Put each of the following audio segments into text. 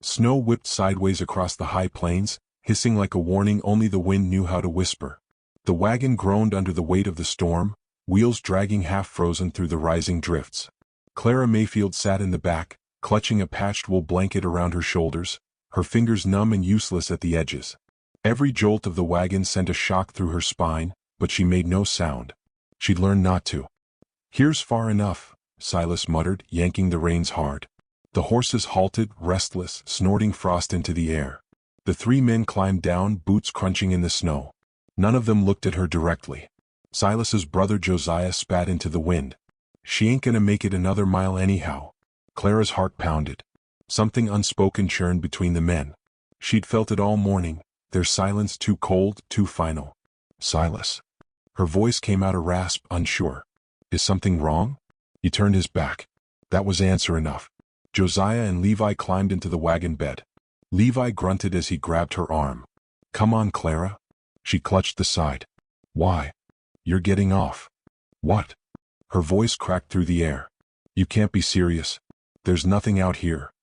Snow whipped sideways across the high plains, hissing like a warning only the wind knew how to whisper. The wagon groaned under the weight of the storm, wheels dragging half-frozen through the rising drifts. Clara Mayfield sat in the back, clutching a patched wool blanket around her shoulders, her fingers numb and useless at the edges. Every jolt of the wagon sent a shock through her spine, but she made no sound. She'd learned not to. "Here's far enough," Silas muttered, yanking the reins hard. The horses halted, restless, snorting frost into the air. The three men climbed down, boots crunching in the snow. None of them looked at her directly. Silas's brother Josiah spat into the wind. "She ain't gonna make it another mile anyhow." Clara's heart pounded. Something unspoken churned between the men. She'd felt it all morning, their silence too cold, too final. "Silas." Her voice came out a rasp, unsure. "Is something wrong?" He turned his back. That was answer enough. Josiah and Levi climbed into the wagon bed. Levi grunted as he grabbed her arm. "Come on, Clara." She clutched the side. "Why? You're getting off." "What?" Her voice cracked through the air. "You can't be serious. There's nothing out here."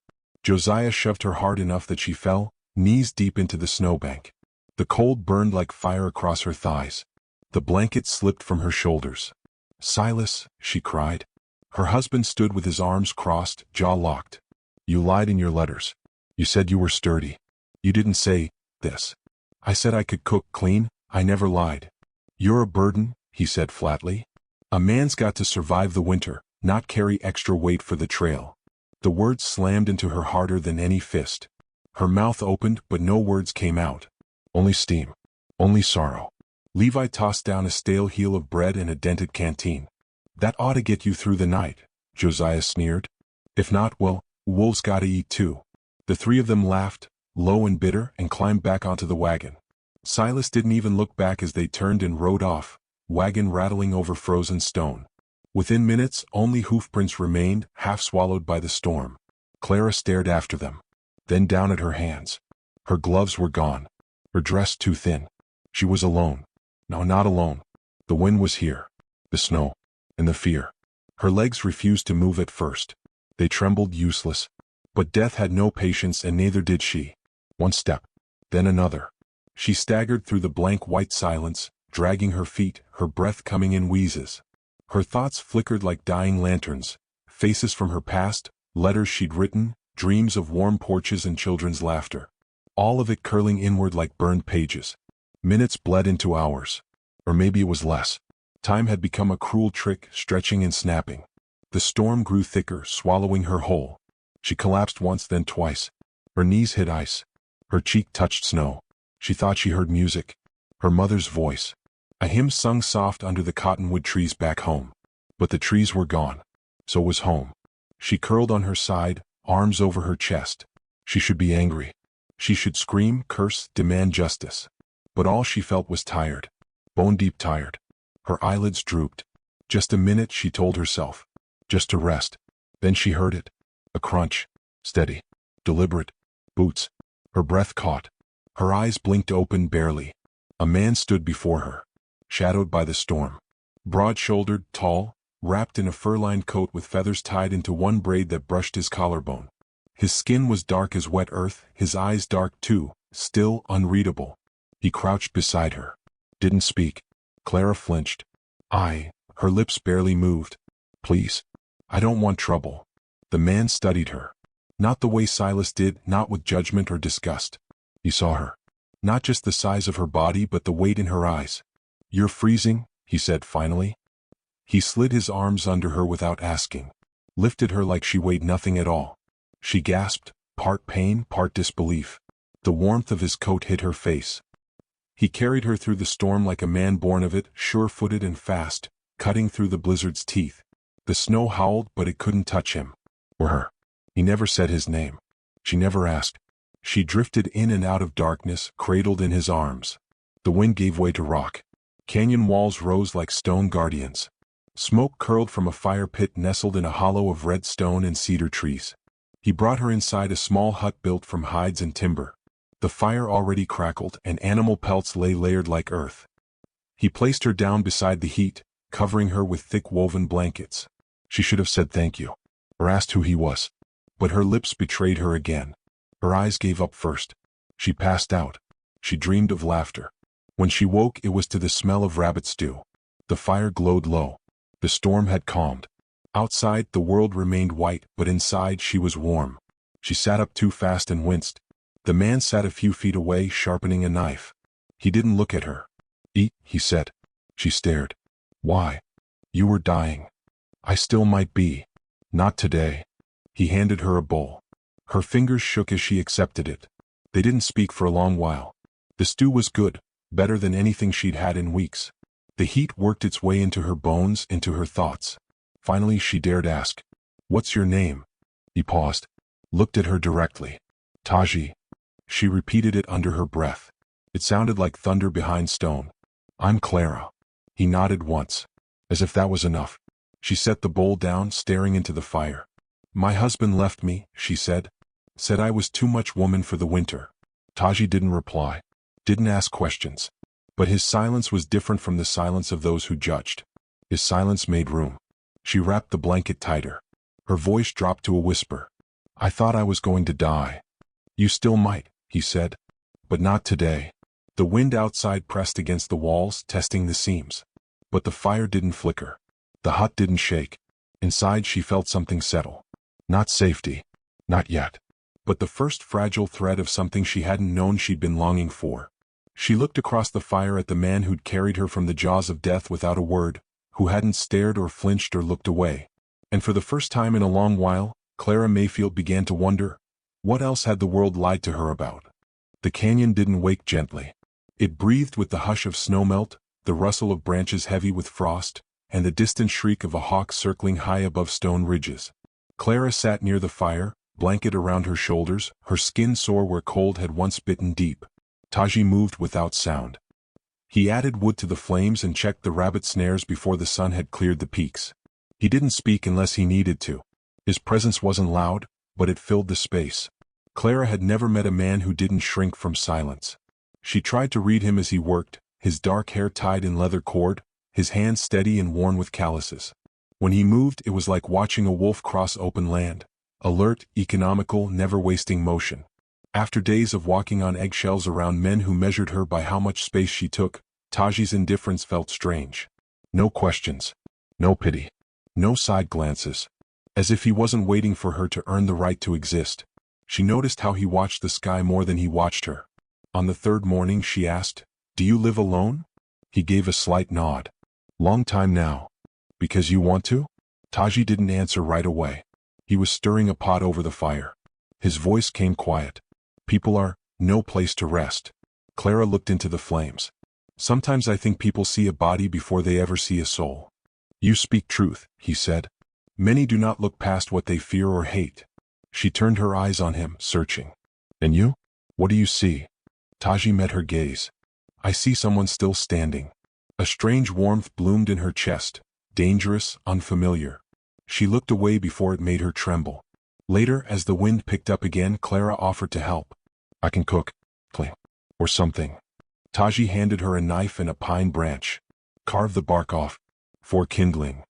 Josiah shoved her hard enough that she fell, knees deep into the snowbank. The cold burned like fire across her thighs. The blanket slipped from her shoulders. "Silas," she cried. Her husband stood with his arms crossed, jaw locked. "You lied in your letters. You said you were sturdy. You didn't say this." "I said I could cook clean, I never lied." "You're a burden," he said flatly. "A man's got to survive the winter, not carry extra weight for the trail." The words slammed into her harder than any fist. Her mouth opened, but no words came out. Only steam. Only sorrow. Levi tossed down a stale heel of bread and a dented canteen. "That ought to get you through the night," Josiah sneered. "If not, well, wolves gotta eat too." The three of them laughed, low and bitter, and climbed back onto the wagon. Silas didn't even look back as they turned and rode off, wagon rattling over frozen stone. Within minutes, only hoofprints remained, half swallowed by the storm. Clara stared after them, then down at her hands. Her gloves were gone, her dress too thin. She was alone. No, not alone. The wind was here, the snow, and the fear. Her legs refused to move at first. They trembled, useless. But death had no patience, and neither did she. One step, then another. She staggered through the blank white silence, dragging her feet, her breath coming in wheezes. Her thoughts flickered like dying lanterns, faces from her past, letters she'd written, dreams of warm porches and children's laughter. All of it curling inward like burned pages. Minutes bled into hours. Or maybe it was less. Time had become a cruel trick, stretching and snapping. The storm grew thicker, swallowing her whole. She collapsed once, then twice. Her knees hit ice. Her cheek touched snow. She thought she heard music. Her mother's voice. A hymn sung soft under the cottonwood trees back home. But the trees were gone. So was home. She curled on her side, arms over her chest. She should be angry. She should scream, curse, demand justice. But all she felt was tired. Bone-deep tired. Her eyelids drooped. Just a minute, she told herself. Just to rest. Then she heard it. A crunch. Steady. Deliberate. Boots. Her breath caught. Her eyes blinked open barely. A man stood before her, shadowed by the storm. Broad-shouldered, tall, wrapped in a fur-lined coat with feathers tied into one braid that brushed his collarbone. His skin was dark as wet earth, his eyes dark too, still, unreadable. He crouched beside her. Didn't speak. Clara flinched. Her lips barely moved. "Please. I don't want trouble." The man studied her. Not the way Silas did, not with judgment or disgust. He saw her. Not just the size of her body, but the weight in her eyes. "You're freezing," he said finally. He slid his arms under her without asking. Lifted her like she weighed nothing at all. She gasped, part pain, part disbelief. The warmth of his coat hit her face. He carried her through the storm like a man born of it, sure-footed and fast, cutting through the blizzard's teeth. The snow howled, but it couldn't touch him. Or her. He never said his name. She never asked. She drifted in and out of darkness, cradled in his arms. The wind gave way to rock. Canyon walls rose like stone guardians. Smoke curled from a fire pit nestled in a hollow of red stone and cedar trees. He brought her inside a small hut built from hides and timber. The fire already crackled, and animal pelts lay layered like earth. He placed her down beside the heat, covering her with thick woven blankets. She should have said thank you, or asked who he was. But her lips betrayed her again. Her eyes gave up first. She passed out. She dreamed of laughter. When she woke, it was to the smell of rabbit stew. The fire glowed low. The storm had calmed. Outside, the world remained white, but inside she was warm. She sat up too fast and winced. The man sat a few feet away, sharpening a knife. He didn't look at her. "Eat," he said. She stared. "Why?" "You were dying." "I still might be." "Not today." He handed her a bowl. Her fingers shook as she accepted it. They didn't speak for a long while. The stew was good, better than anything she'd had in weeks. The heat worked its way into her bones, into her thoughts. Finally she dared ask, "What's your name?" He paused, looked at her directly. "Taji." She repeated it under her breath. It sounded like thunder behind stone. "I'm Clara." He nodded once, as if that was enough. She set the bowl down, staring into the fire. "My husband left me," she said. "Said I was too much woman for the winter." Taji didn't reply, didn't ask questions. But his silence was different from the silence of those who judged. His silence made room. She wrapped the blanket tighter. Her voice dropped to a whisper. "I thought I was going to die." "You still might," he said. "But not today." The wind outside pressed against the walls, testing the seams. But the fire didn't flicker. The hut didn't shake. Inside she felt something settle. Not safety. Not yet. But the first fragile thread of something she hadn't known she'd been longing for. She looked across the fire at the man who'd carried her from the jaws of death without a word, who hadn't stared or flinched or looked away. And for the first time in a long while, Clara Mayfield began to wonder, what else had the world lied to her about? The canyon didn't wake gently. It breathed with the hush of snowmelt, the rustle of branches heavy with frost, and the distant shriek of a hawk circling high above stone ridges. Clara sat near the fire, blanket around her shoulders, her skin sore where cold had once bitten deep. Taji moved without sound. He added wood to the flames and checked the rabbit snares before the sun had cleared the peaks. He didn't speak unless he needed to. His presence wasn't loud, but it filled the space. Clara had never met a man who didn't shrink from silence. She tried to read him as he worked, his dark hair tied in leather cord, his hands steady and worn with calluses. When he moved, it was like watching a wolf cross open land. Alert, economical, never wasting motion. After days of walking on eggshells around men who measured her by how much space she took, Taji's indifference felt strange. No questions. No pity. No side glances. As if he wasn't waiting for her to earn the right to exist. She noticed how he watched the sky more than he watched her. On the third morning she asked, "Do you live alone?" He gave a slight nod. "Long time now." "Because you want to?" Taji didn't answer right away. He was stirring a pot over the fire. His voice came quiet. "People are no place to rest." Clara looked into the flames. "Sometimes I think people see a body before they ever see a soul." "You speak truth," he said. "Many do not look past what they fear or hate." She turned her eyes on him, searching. "And you? What do you see?" Taji met her gaze. "I see someone still standing." A strange warmth bloomed in her chest, dangerous, unfamiliar. She looked away before it made her tremble. Later, as the wind picked up again, Clara offered to help. "I can cook, or something." Taji handed her a knife and a pine branch. "Carve the bark off. For kindling."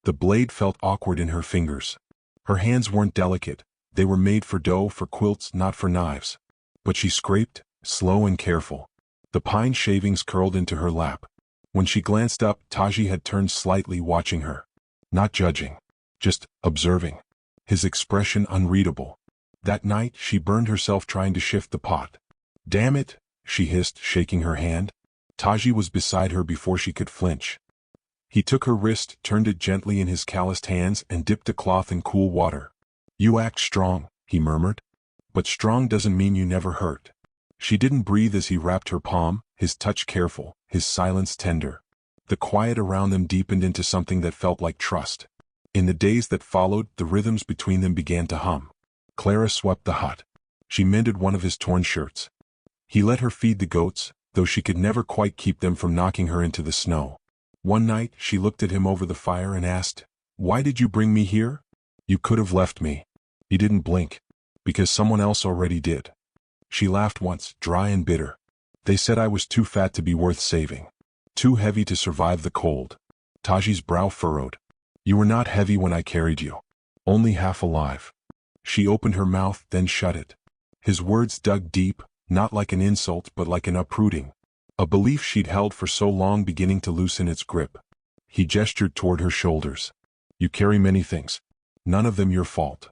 The blade felt awkward in her fingers. Her hands weren't delicate. They were made for dough, for quilts, not for knives. But she scraped, slow and careful. The pine shavings curled into her lap. When she glanced up, Taji had turned slightly, watching her. Not judging. Just observing. His expression unreadable. That night, she burned herself trying to shift the pot. "Damn it," she hissed, shaking her hand. Taji was beside her before she could flinch. He took her wrist, turned it gently in his calloused hands, and dipped the cloth in cool water. "You act strong," he murmured. "But strong doesn't mean you never hurt." She didn't breathe as he wrapped her palm, his touch careful, his silence tender. The quiet around them deepened into something that felt like trust. In the days that followed, the rhythms between them began to hum. Clara swept the hut. She mended one of his torn shirts. He let her feed the goats, though she could never quite keep them from knocking her into the snow. One night, she looked at him over the fire and asked, "Why did you bring me here?" "You could have left me." He didn't blink. "Because someone else already did." She laughed once, dry and bitter. "They said I was too fat to be worth saving. Too heavy to survive the cold." Taji's brow furrowed. "You were not heavy when I carried you. Only half alive." She opened her mouth, then shut it. His words dug deep, not like an insult but like an uprooting. A belief she'd held for so long beginning to loosen its grip. He gestured toward her shoulders. You carry many things. None of them your fault.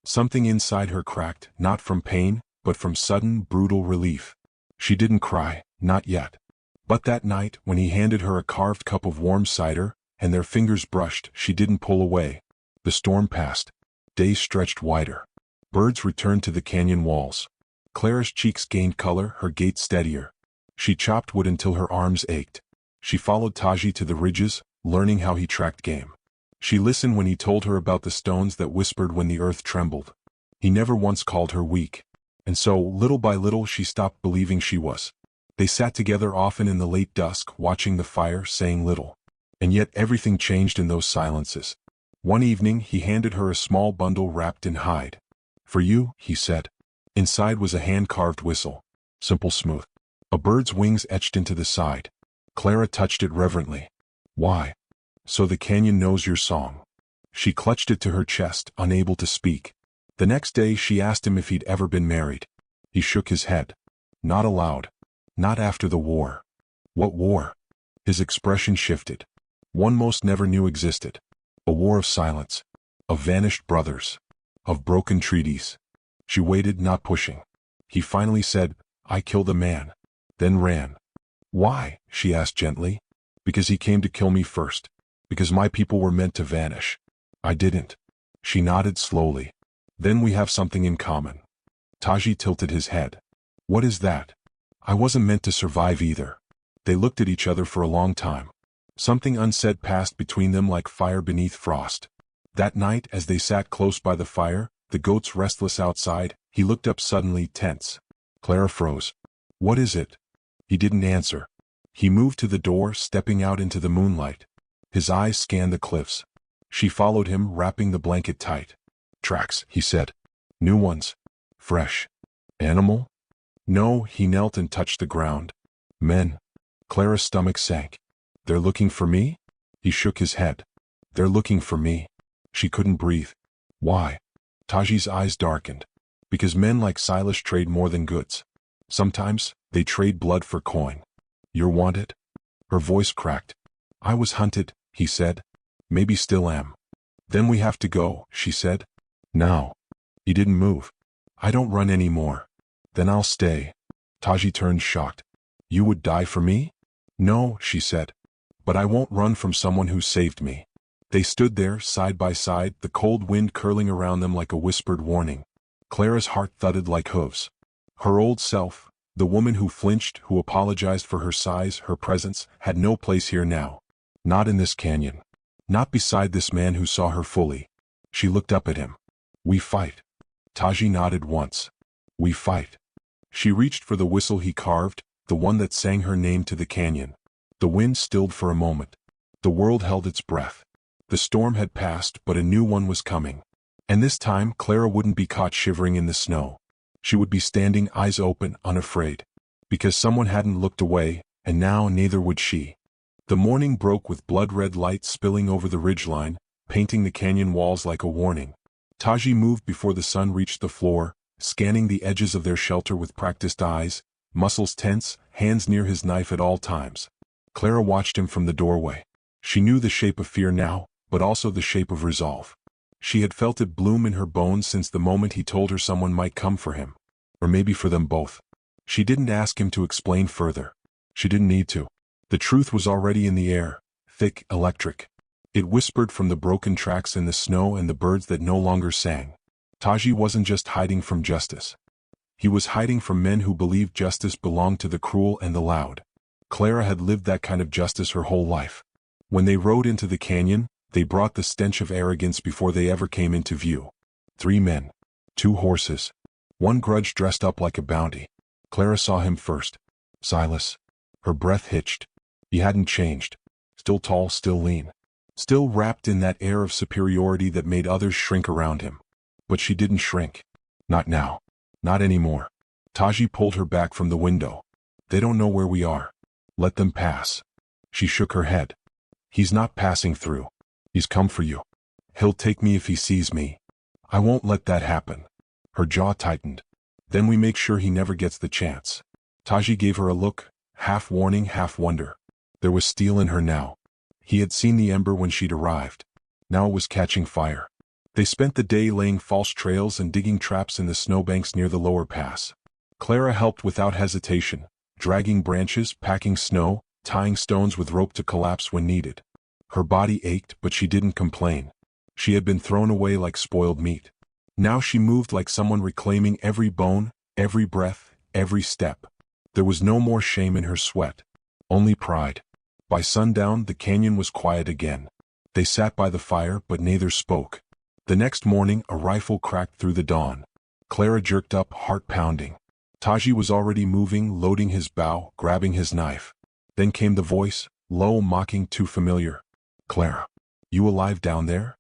Something inside her cracked, not from pain, but from sudden, brutal relief. She didn't cry, not yet. But that night, when he handed her a carved cup of warm cider, and their fingers brushed, she didn't pull away. The storm passed. Days stretched wider. Birds returned to the canyon walls. Clara's cheeks gained color, her gait steadier. She chopped wood until her arms ached. She followed Taji to the ridges, learning how he tracked game. She listened when he told her about the stones that whispered when the earth trembled. He never once called her weak. And so, little by little, she stopped believing she was. They sat together often in the late dusk, watching the fire, saying little. And yet everything changed in those silences. One evening, he handed her a small bundle wrapped in hide. For you, he said. Inside was a hand-carved whistle. Simple, smooth. A bird's wings etched into the side. Clara touched it reverently. Why? So the canyon knows your song. She clutched it to her chest, unable to speak. The next day she asked him if he'd ever been married. He shook his head. Not aloud. Not after the war. What war? His expression shifted. One most never knew existed. A war of silence. Of vanished brothers. Of broken treaties. She waited, not pushing. He finally said, I killed a man. Then ran. Why? She asked gently. Because he came to kill me first. Because my people were meant to vanish. I didn't. She nodded slowly. Then we have something in common. Taji tilted his head. What is that? I wasn't meant to survive either. They looked at each other for a long time. Something unsaid passed between them like fire beneath frost. That night, as they sat close by the fire, the goats restless outside, he looked up suddenly, tense. Clara froze. What is it? He didn't answer. He moved to the door, stepping out into the moonlight. His eyes scanned the cliffs. She followed him, wrapping the blanket tight. Tracks, he said. New ones. Fresh. Animal? No, he knelt and touched the ground. Men. Clara's stomach sank. They're looking for me? He shook his head. They're looking for me. She couldn't breathe. Why? Taji's eyes darkened. Because men like Silas trade more than goods. Sometimes, they trade blood for coin. You're wanted? Her voice cracked. I was hunted, he said. Maybe still am. Then we have to go, she said. Now. He didn't move. I don't run anymore. Then I'll stay. Taji turned shocked. You would die for me? No, she said. But I won't run from someone who saved me. They stood there, side by side, the cold wind curling around them like a whispered warning. Clara's heart thudded like hooves. Her old self, the woman who flinched, who apologized for her size, her presence, had no place here now. Not in this canyon. Not beside this man who saw her fully. She looked up at him. We fight. Taji nodded once. We fight. She reached for the whistle he carved, the one that sang her name to the canyon. The wind stilled for a moment. The world held its breath. The storm had passed, but a new one was coming. And this time, Clara wouldn't be caught shivering in the snow. She would be standing, eyes open, unafraid. Because someone hadn't looked away, and now neither would she. The morning broke with blood-red light spilling over the ridgeline, painting the canyon walls like a warning. Taji moved before the sun reached the floor, scanning the edges of their shelter with practiced eyes, muscles tense, hands near his knife at all times. Clara watched him from the doorway. She knew the shape of fear now, but also the shape of resolve. She had felt it bloom in her bones since the moment he told her someone might come for him. Or maybe for them both. She didn't ask him to explain further. She didn't need to. The truth was already in the air, thick, electric. It whispered from the broken tracks in the snow and the birds that no longer sang. Taji wasn't just hiding from justice. He was hiding from men who believed justice belonged to the cruel and the loud. Clara had lived that kind of justice her whole life. When they rode into the canyon, they brought the stench of arrogance before they ever came into view. 3 men. 2 horses. 1 grudge dressed up like a bounty. Clara saw him first. Silas. Her breath hitched. He hadn't changed. Still tall, still lean. Still wrapped in that air of superiority that made others shrink around him. But she didn't shrink. Not now. Not anymore. Taji pulled her back from the window. They don't know where we are. Let them pass. She shook her head. He's not passing through. He's come for you. He'll take me if he sees me. I won't let that happen. Her jaw tightened. Then we make sure he never gets the chance. Taji gave her a look, half warning, half wonder. There was steel in her now. He had seen the ember when she'd arrived. Now it was catching fire. They spent the day laying false trails and digging traps in the snowbanks near the lower pass. Clara helped without hesitation, dragging branches, packing snow, tying stones with rope to collapse when needed. Her body ached, but she didn't complain. She had been thrown away like spoiled meat. Now she moved like someone reclaiming every bone, every breath, every step. There was no more shame in her sweat. Only pride. By sundown, the canyon was quiet again. They sat by the fire, but neither spoke. The next morning, a rifle cracked through the dawn. Clara jerked up, heart pounding. Taji was already moving, loading his bow, grabbing his knife. Then came the voice, low, mocking, too familiar. "Clara, you alive down there?"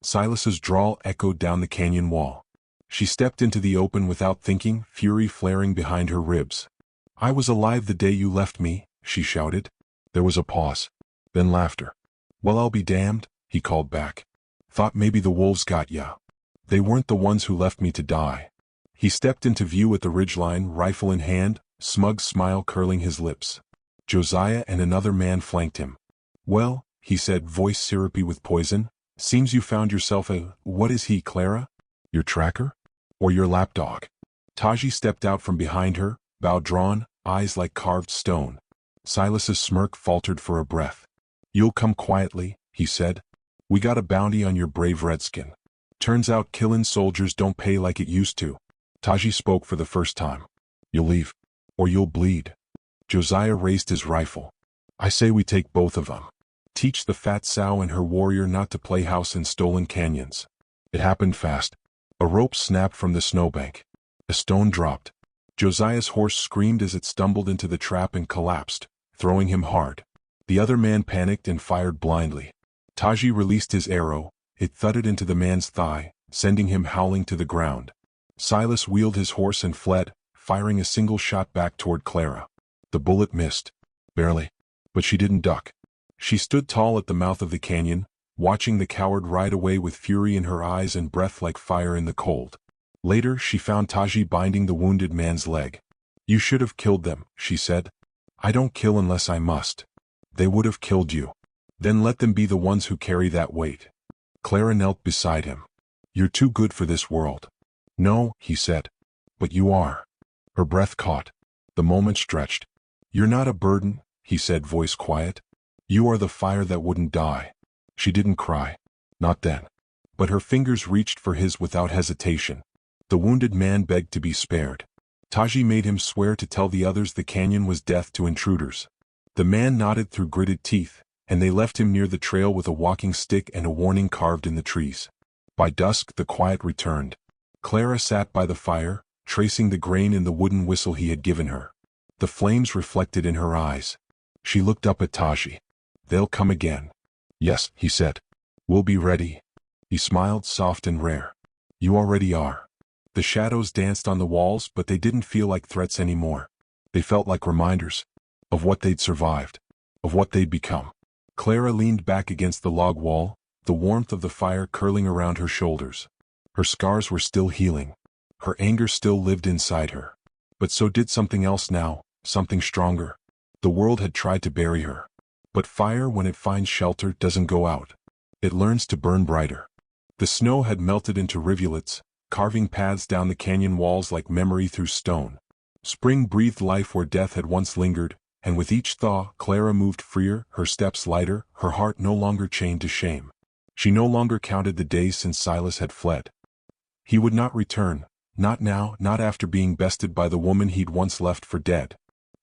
Silas's drawl echoed down the canyon wall. She stepped into the open without thinking, fury flaring behind her ribs. "I was alive the day you left me," she shouted. There was a pause. Then laughter. "Well, I'll be damned," he called back. "Thought maybe the wolves got ya. They weren't the ones who left me to die." He stepped into view at the ridgeline, rifle in hand, smug smile curling his lips. Josiah and another man flanked him. "Well," he said, voice syrupy with poison, "seems you found yourself a— what is he, Clara? Your tracker? Or your lapdog?" Taji stepped out from behind her, bow drawn, eyes like carved stone. Silas's smirk faltered for a breath. "You'll come quietly," he said. "We got a bounty on your brave redskin. Turns out killin' soldiers don't pay like it used to." Taji spoke for the first time. "You'll leave. Or you'll bleed." Josiah raised his rifle. "I say we take both of them. Teach the fat sow and her warrior not to play house in stolen canyons." It happened fast. A rope snapped from the snowbank. A stone dropped. Josiah's horse screamed as it stumbled into the trap and collapsed, throwing him hard. The other man panicked and fired blindly. Taji released his arrow. It thudded into the man's thigh, sending him howling to the ground. Silas wheeled his horse and fled, firing a single shot back toward Clara. The bullet missed. Barely. But she didn't duck. She stood tall at the mouth of the canyon, watching the coward ride away with fury in her eyes and breath like fire in the cold. Later, she found Taji binding the wounded man's leg. "You should have killed them," she said. "I don't kill unless I must. They would have killed you. Then let them be the ones who carry that weight." Clara knelt beside him. "You're too good for this world." "No," he said. "But you are." Her breath caught. The moment stretched. "You're not a burden," he said, voice quiet. "You are the fire that wouldn't die." She didn't cry. Not then. But her fingers reached for his without hesitation. The wounded man begged to be spared. Taji made him swear to tell the others the canyon was death to intruders. The man nodded through gritted teeth, and they left him near the trail with a walking stick and a warning carved in the trees. By dusk the quiet returned. Clara sat by the fire, tracing the grain in the wooden whistle he had given her. The flames reflected in her eyes. She looked up at Taji. "They'll come again." "Yes," he said. "We'll be ready." He smiled, soft and rare. "You already are." The shadows danced on the walls, but they didn't feel like threats anymore. They felt like reminders of what they'd survived, of what they'd become. Clara leaned back against the log wall, the warmth of the fire curling around her shoulders. Her scars were still healing. Her anger still lived inside her. But so did something else now, something stronger. The world had tried to bury her. But fire, when it finds shelter, doesn't go out. It learns to burn brighter. The snow had melted into rivulets, carving paths down the canyon walls like memory through stone. Spring breathed life where death had once lingered, and with each thaw, Clara moved freer, her steps lighter, her heart no longer chained to shame. She no longer counted the days since Silas had fled. He would not return, not now, not after being bested by the woman he'd once left for dead.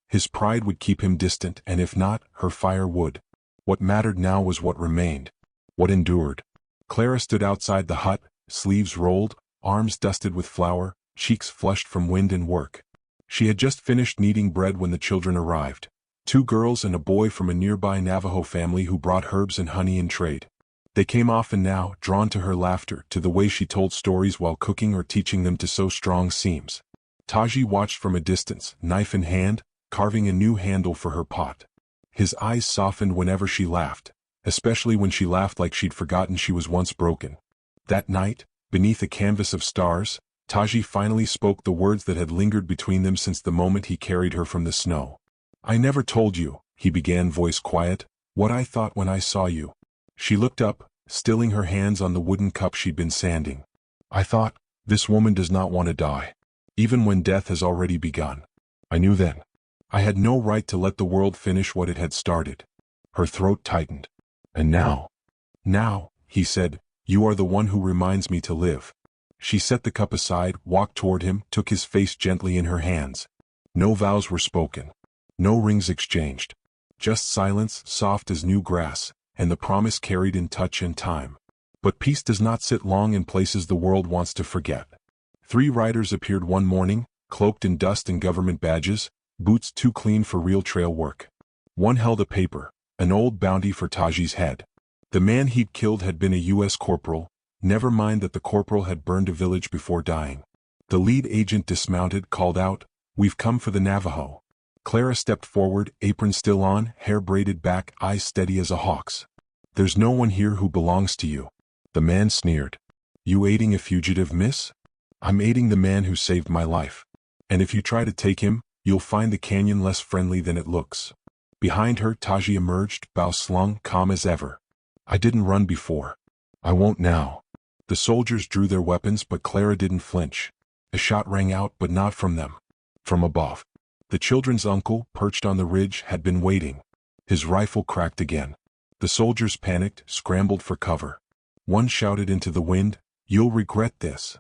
His pride would keep him distant, and if not, her fire would. What mattered now was what remained, what endured. Clara stood outside the hut, sleeves rolled, arms dusted with flour, cheeks flushed from wind and work. She had just finished kneading bread when the children arrived. 2 girls and a boy from a nearby Navajo family who brought herbs and honey in trade. They came often now, drawn to her laughter, to the way she told stories while cooking or teaching them to sew strong seams. Taji watched from a distance, knife in hand, carving a new handle for her pot. His eyes softened whenever she laughed, especially when she laughed like she'd forgotten she was once broken. That night, beneath a canvas of stars, Taji finally spoke the words that had lingered between them since the moment he carried her from the snow. "I never told you," he began, voice quiet, "what I thought when I saw you." She looked up, stilling her hands on the wooden cup she'd been sanding. "I thought, this woman does not want to die. Even when death has already begun. I knew then. I had no right to let the world finish what it had started." Her throat tightened. "And now," he said, "you are the one who reminds me to live." She set the cup aside, walked toward him, took his face gently in her hands. No vows were spoken. No rings exchanged. Just silence, soft as new grass, and the promise carried in touch and time. But peace does not sit long in places the world wants to forget. 3 riders appeared one morning, cloaked in dust and government badges, boots too clean for real trail work. One held a paper, an old bounty for Taji's head. The man he'd killed had been a U.S. corporal, never mind that the corporal had burned a village before dying. The lead agent dismounted, called out, "We've come for the Navajo." Clara stepped forward, apron still on, hair braided back, eyes steady as a hawk's. "There's no one here who belongs to you." The man sneered. "You aiding a fugitive, miss? I'm aiding the man who saved my life. And if you try to take him, you'll find the canyon less friendly than it looks." Behind her, Taji emerged, bow slung, calm as ever. "I didn't run before. I won't now." The soldiers drew their weapons, but Clara didn't flinch. A shot rang out, but not from them. From above. The children's uncle, perched on the ridge, had been waiting. His rifle cracked again. The soldiers panicked, scrambled for cover. One shouted into the wind, "You'll regret this."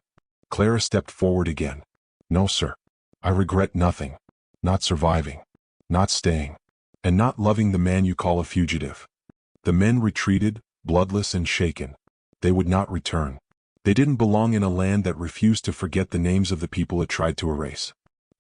Clara stepped forward again. "No, sir. I regret nothing. Not surviving. Not staying. And not loving the man you call a fugitive." The men retreated, bloodless and shaken. They would not return. They didn't belong in a land that refused to forget the names of the people it tried to erase.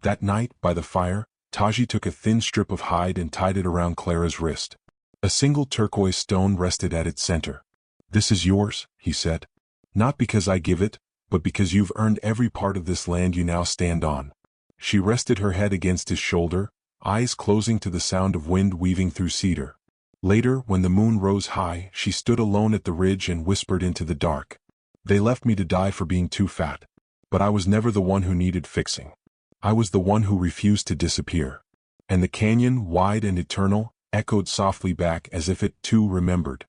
That night, by the fire, Taji took a thin strip of hide and tied it around Clara's wrist. A single turquoise stone rested at its center. "This is yours," he said. "Not because I give it, but because you've earned every part of this land you now stand on." She rested her head against his shoulder, eyes closing to the sound of wind weaving through cedar. Later, when the moon rose high, she stood alone at the ridge and whispered into the dark. "They left me to die for being too fat. But I was never the one who needed fixing. I was the one who refused to disappear." And the canyon, wide and eternal, echoed softly back as if it, too, remembered.